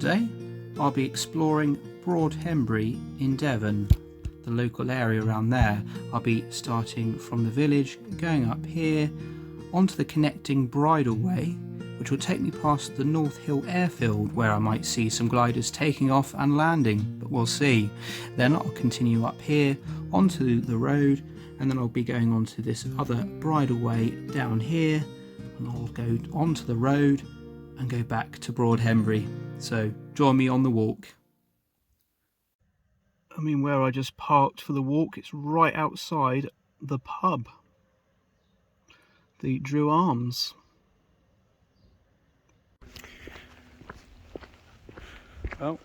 today. I'll be exploring Broadhembury in Devon, the local area around there. I'll be starting from the village, going up here onto the connecting Bridal Way, which will take me past the North Hill Airfield, where I might see some gliders taking off and landing, but we'll see. Then I'll continue up here onto the road, and then I'll be going onto this other Bridal Way down here, and I'll go onto the road and go back to Broadhembury. So join me on the walk. I mean, where I just parked for the walk, it's right outside the pub, the Drew Arms. Well,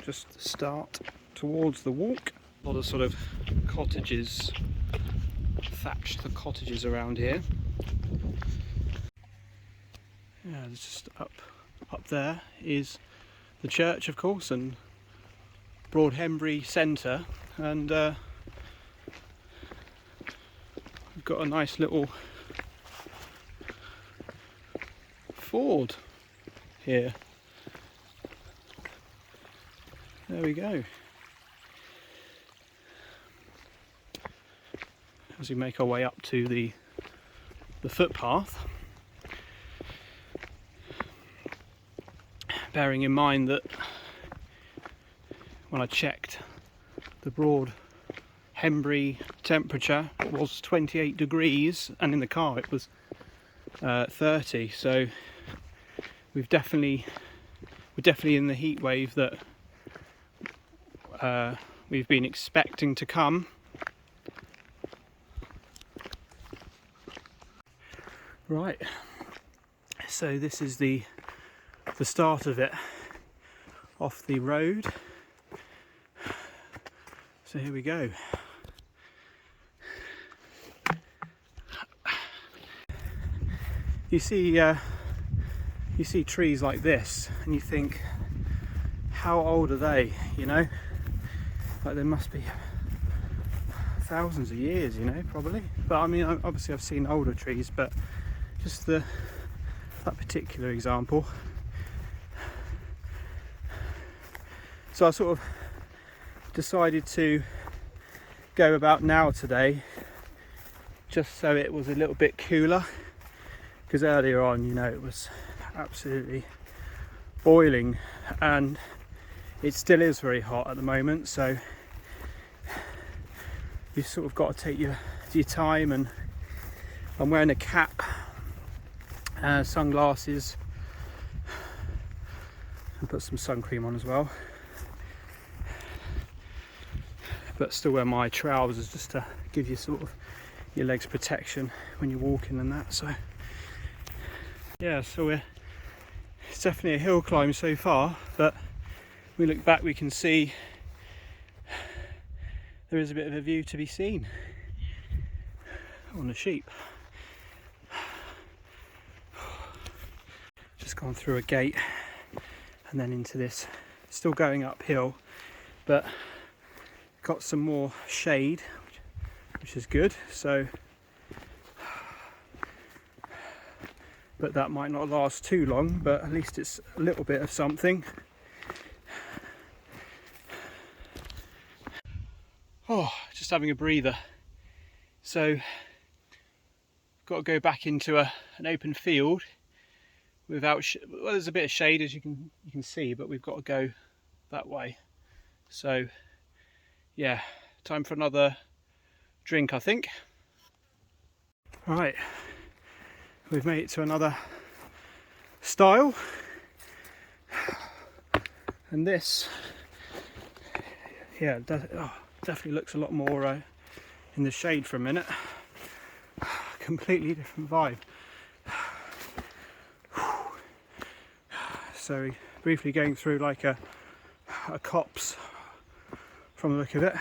just to start towards the walk, a lot of sort of cottages, thatched the cottages around here. Yeah, there's just up there is the church, of course, and Broadhembury Centre, and we've got a nice little ford here. There we go. As we make our way up to the footpath, bearing in mind that when I checked the Broadhembury temperature, it was 28 degrees, and in the car it was 30. So we're definitely in the heat wave that we've been expecting to come. Right, so this is the start of it, off the road. So here we go. You see trees like this and you think, how old are they, you know? Like, they must be thousands of years, you know, probably. But I mean, obviously I've seen older trees, but just that particular example. So I sort of decided to go about now today, just so it was a little bit cooler, because earlier on, you know, it was absolutely boiling, and it still is very hot at the moment. So you've sort of got to take your time, and I'm wearing a cap, sunglasses, and put some sun cream on as well, but still wear my trousers just to give you sort of your legs protection when you're walking and that. So yeah, so it's definitely a hill climb so far, but when we look back we can see there is a bit of a view to be seen on the sheep. Just gone through a gate and then into this, still going uphill, but got some more shade, which is good. So, but that might not last too long, but at least it's a little bit of something. Oh, just having a breather. So got to go back into an open field without well, there's a bit of shade, as you can see, but we've got to go that way. So yeah, time for another drink, I think. Right, we've made it to another stile, and this, yeah, definitely looks a lot more in the shade for a minute. Completely different vibe. So briefly going through like a copse from the look of it.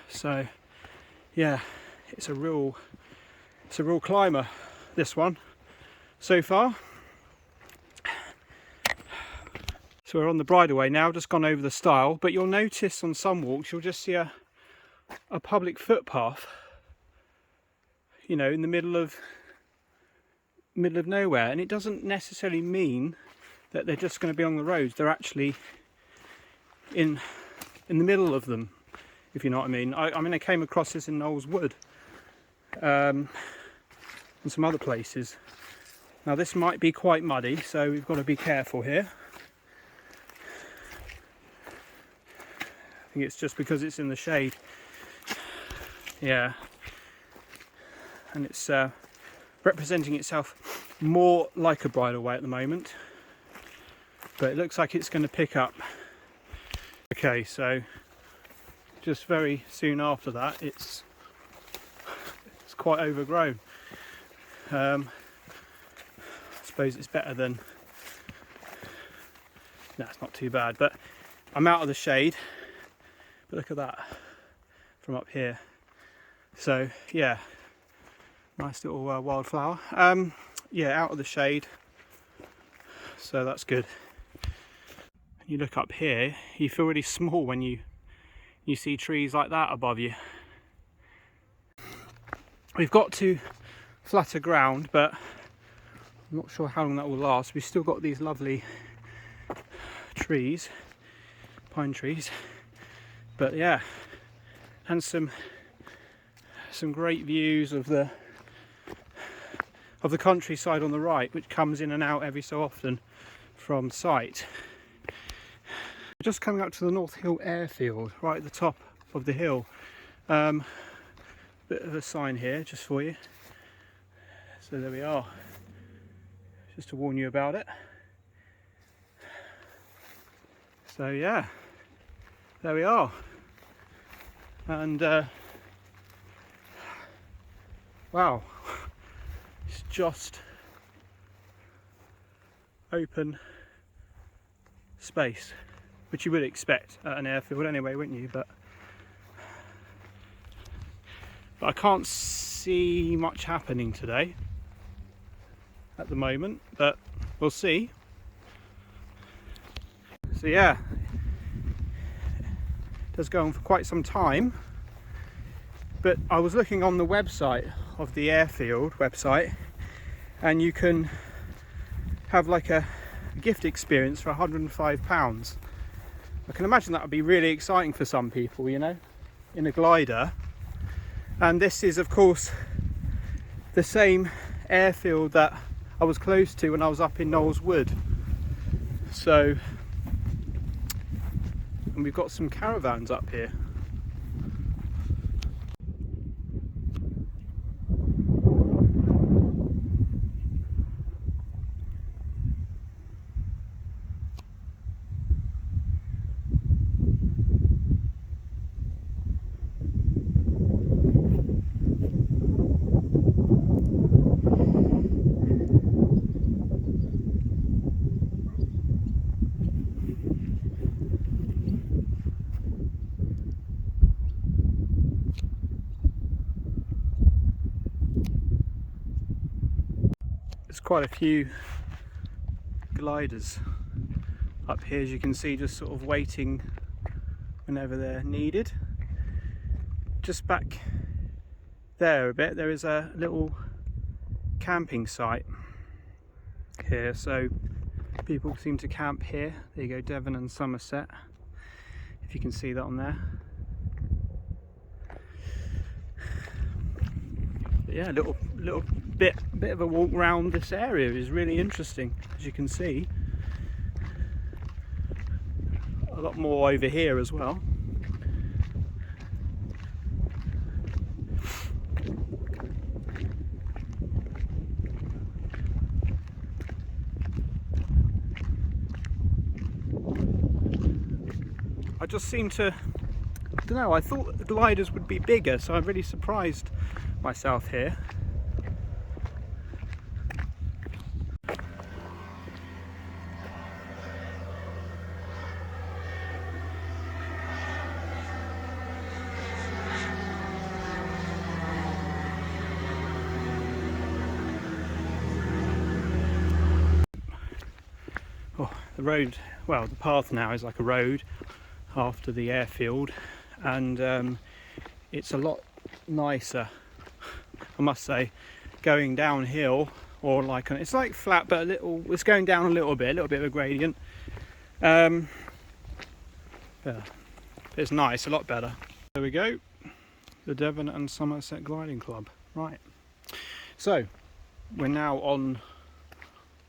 So yeah, it's a real climber, this one so far. So we're on the Bridal Way now, just gone over the stile, but you'll notice on some walks you'll just see a public footpath, you know, in the middle of middle of nowhere, and it doesn't necessarily mean that they're just going to be on the roads. They're actually in the middle of them, if you know what I mean. I mean, I came across this in Knowles Wood and some other places. Now this might be quite muddy, so we've got to be careful here. I think it's just because it's in the shade. Yeah, and it's representing itself more like a bridal way at the moment, but it looks like it's going to pick up. Okay, so just very soon after that, it's quite overgrown. I suppose it's better than, no, it's not too bad, but I'm out of the shade. But look at that from up here. So yeah, nice little wildflower. Yeah, out of the shade, so that's good. And you look up here, you feel really small when you see trees like that above you. We've got to flatter ground, but I'm not sure how long that will last. We've still got these lovely trees, pine trees, but yeah, and some great views of the countryside on the right, which comes in and out every so often from sight. We're just coming up to the North Hill Airfield, right at the top of the hill. Bit of a sign here just for you. So there we are, just to warn you about it. So yeah, there we are. And wow, it's just open space, which you would expect at an airfield anyway, wouldn't you? But I can't see much happening today at the moment, but we'll see. So yeah, it does go on for quite some time, but I was looking on the website of the Airfield website, and you can have like a gift experience for £105. I can imagine that would be really exciting for some people, you know, in a glider. And this is of course the same airfield that I was close to when I was up in Knowles Wood. So, and we've got some caravans up here. There's quite a few gliders up here, as you can see, just sort of waiting whenever they're needed. Just back there a bit, there is a little camping site here, so people seem to camp here. There you go, Devon and Somerset, if you can see that on there. But yeah, little bit of a walk around this area is really interesting, as you can see. A lot more over here as well. I just seem to, I don't know, I thought the gliders would be bigger, so I'm really surprised myself here. Oh, the road, well, the path now is like a road after the airfield, and it's a lot nicer, I must say, going downhill or like it's like flat, but it's going down a little bit of a gradient. Yeah, it's nice, a lot better. There we go, the Devon and Somerset Gliding Club. Right, so we're now on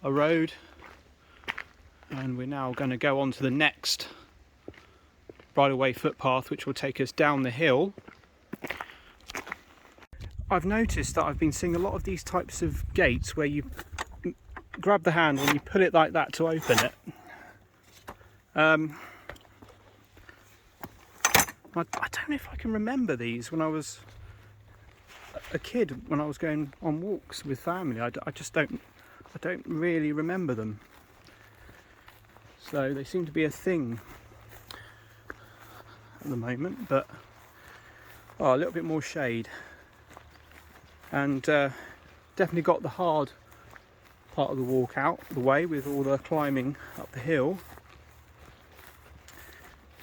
a road, and we're now going to go on to the next Bridal Way footpath, which will take us down the hill. I've noticed that I've been seeing a lot of these types of gates where you grab the handle and you pull it like that to open it. I don't know if I can remember these when I was a kid, when I was going on walks with family. I don't really remember them. So they seem to be a thing at the moment, but a little bit more shade, and definitely got the hard part of the walk out the way with all the climbing up the hill.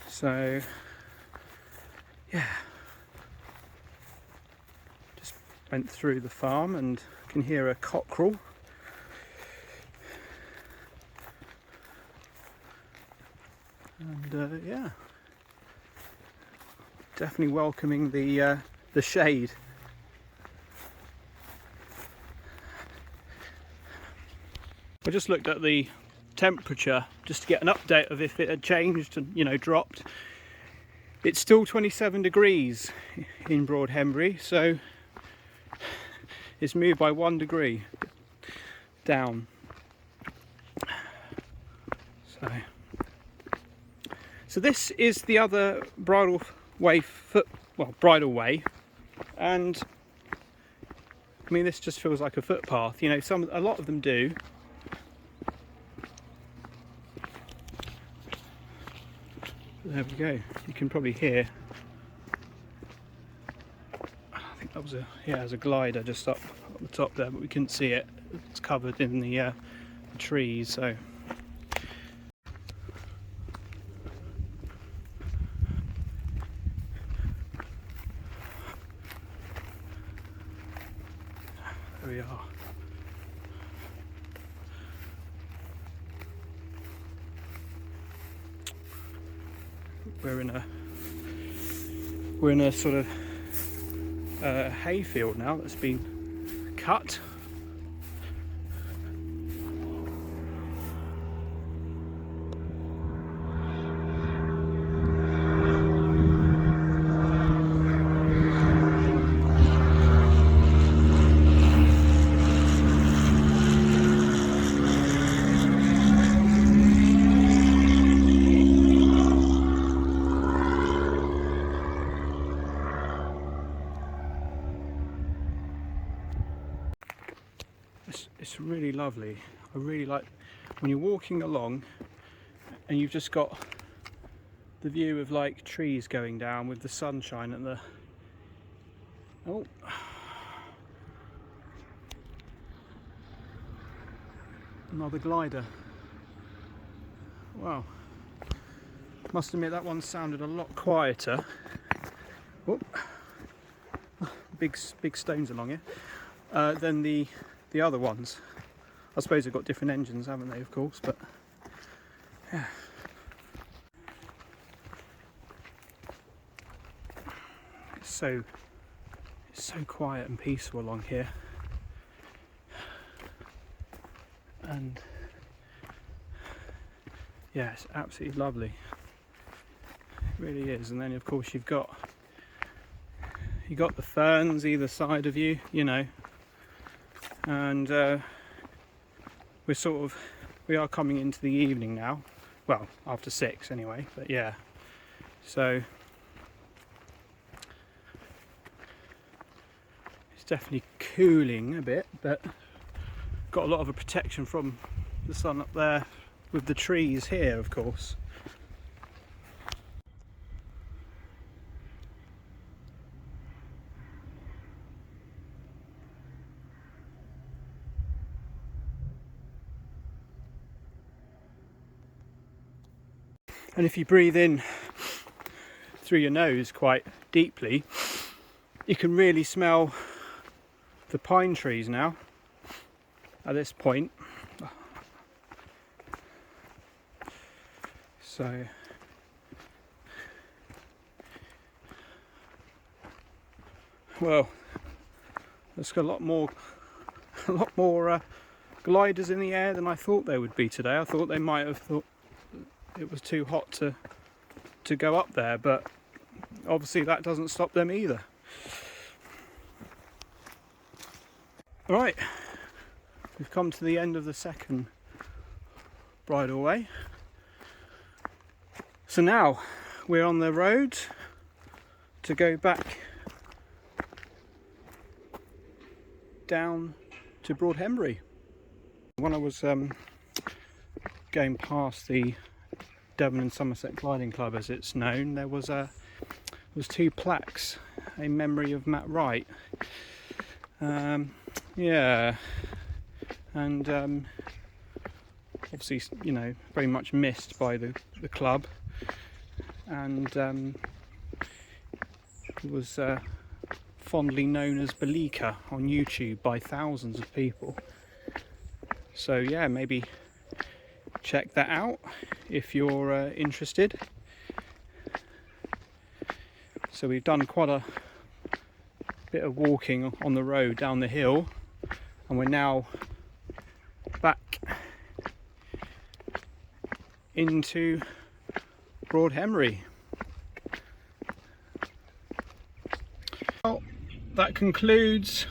So yeah, just went through the farm and can hear a cockerel. And yeah, definitely welcoming the shade. I just looked at the temperature just to get an update of if it had changed and, you know, dropped. It's still 27 degrees in Broadhembury, so it's moved by 1 degree down. So this is the other Bridal Way Bridal Way, and I mean, this just feels like a footpath. You know, a lot of them do. There we go. You can probably hear. I think that was there's a glider just up the top there, but we couldn't see it. It's covered in the trees, so. There we are. We're in a sort of hayfield now that's been cut. It's really lovely. I really like when you're walking along and you've just got the view of like trees going down with the sunshine and another glider. Wow. Must admit that one sounded a lot quieter. Big stones along here than the other ones. I suppose they've got different engines, haven't they, of course, but yeah. It's so quiet and peaceful along here, and yeah, it's absolutely lovely. It really is. And then of course you've got the ferns either side of you, you know, and we are coming into the evening now, well, after 6 anyway, but yeah, so it's definitely cooling a bit, but got a lot of a protection from the sun up there with the trees here, of course. And if you breathe in through your nose quite deeply, you can really smell the pine trees now. at this point. So well, there's got a lot more gliders in the air than I thought there would be today. I thought they might have thought it was too hot to go up there, but obviously that doesn't stop them either. Right, we've come to the end of the second Bridal Way. So now we're on the road to go back down to Broadhembury. When I was going past the Devon and Somerset Gliding Club, as it's known, there was two plaques, a memory of Matt Wright. Yeah, and obviously, you know, very much missed by the club, and he was fondly known as Belika on YouTube by thousands of people. So yeah, maybe check that out if you're interested. So we've done quite a bit of walking on the road down the hill, and we're now back into Broadhembury. Well, that concludes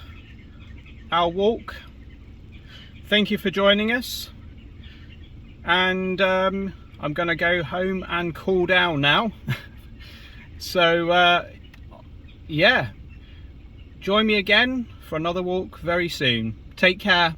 our walk. Thank you for joining us, and I'm going to go home and cool down now. So yeah, join me again for another walk very soon. Take care.